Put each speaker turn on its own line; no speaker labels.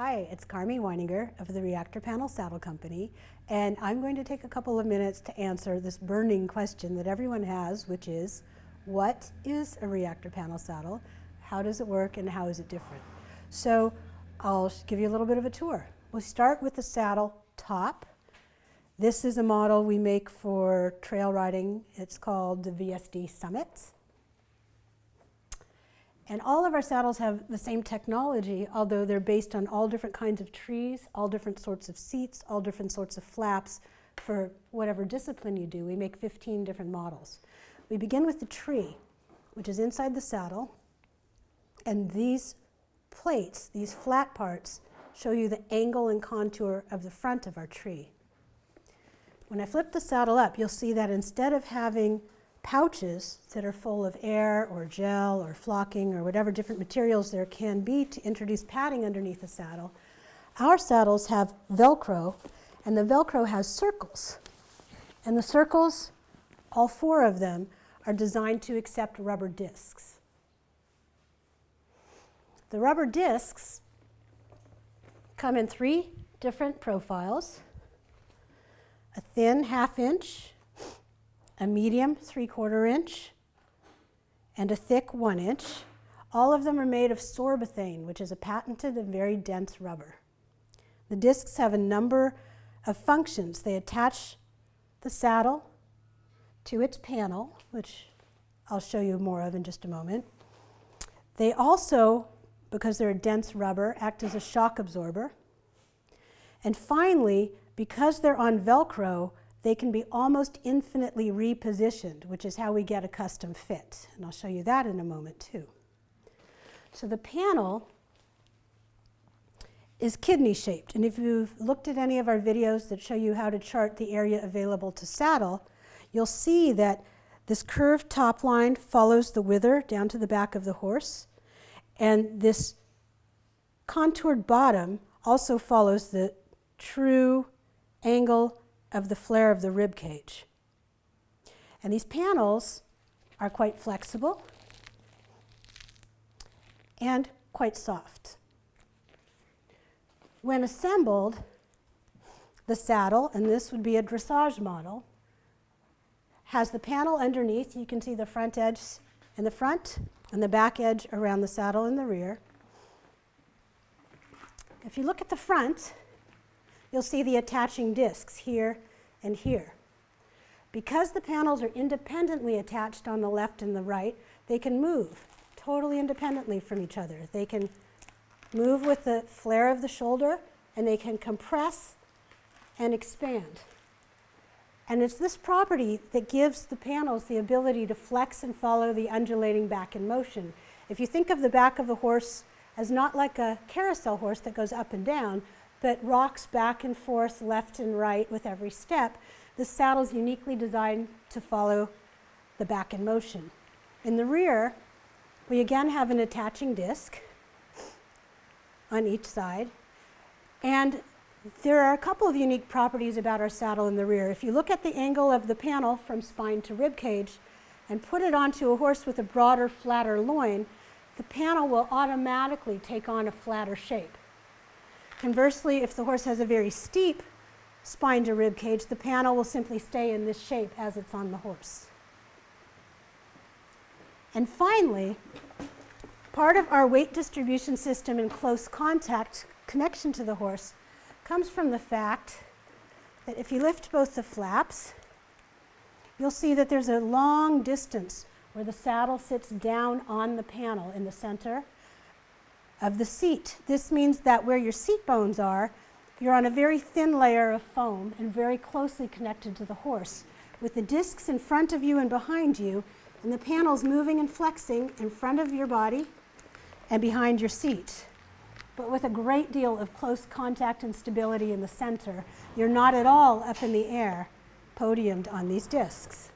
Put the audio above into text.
Hi, it's Carmi Weininger of the ReactorPanel Saddle Company, and I'm going to take a couple of minutes to answer this burning question that everyone has, which is, what is a ReactorPanel saddle? How does it work and how is it different? So I'll give you a little bit of a tour. We'll start with the saddle top. This is a model we make for trail riding. It's called the VSD Summit. And all of our saddles have the same technology, although they're based on all different kinds of trees, all different sorts of seats, all different sorts of flaps for whatever discipline you do. We make 15 different models. We begin with the tree, which is inside the saddle. And these plates, these flat parts, show you the angle and contour of the front of our tree. When I flip the saddle up, you'll see that instead of having pouches that are full of air or gel or flocking or whatever different materials there can be to introduce padding underneath the saddle, our saddles have Velcro, and the Velcro has circles. And the circles, all 4 of them, are designed to accept rubber discs. The rubber discs come in 3 different profiles: a thin 1/2 inch, a medium 3/4 inch, and a thick 1 inch. All of them are made of sorbethane, which is a patented and very dense rubber. The discs have a number of functions. They attach the saddle to its panel, which I'll show you more of in just a moment. They also, because they're a dense rubber, act as a shock absorber. And finally, because they're on Velcro, they can be almost infinitely repositioned, which is how we get a custom fit. And I'll show you that in a moment too. So the panel is kidney shaped. And if you've looked at any of our videos that show you how to chart the area available to saddle, you'll see that this curved top line follows the wither down to the back of the horse. And this contoured bottom also follows the true angle of the flare of the rib cage. And these panels are quite flexible and quite soft. When assembled, the saddle, and this would be a dressage model, has the panel underneath. You can see the front edge in the front and the back edge around the saddle in the rear. If you look at the front, you'll see the attaching discs here and here. Because the panels are independently attached on the left and the right, they can move totally independently from each other. They can move with the flare of the shoulder, and they can compress and expand. And it's this property that gives the panels the ability to flex and follow the undulating back in motion. If you think of the back of a horse as not like a carousel horse that goes up and down, but rocks back and forth, left and right with every step, the saddle is uniquely designed to follow the back in motion. In the rear, we again have an attaching disc on each side. And there are a couple of unique properties about our saddle in the rear. If you look at the angle of the panel from spine to rib cage and put it onto a horse with a broader, flatter loin, the panel will automatically take on a flatter shape. Conversely, if the horse has a very steep spine to rib cage, the panel will simply stay in this shape as it's on the horse. And finally, part of our weight distribution system in close contact connection to the horse comes from the fact that if you lift both the flaps, you'll see that there's a long distance where the saddle sits down on the panel in the center of the seat. This means that where your seat bones are, you're on a very thin layer of foam and very closely connected to the horse, with the discs in front of you and behind you, and the panels moving and flexing in front of your body and behind your seat. But with a great deal of close contact and stability in the center, you're not at all up in the air, podiumed on these discs.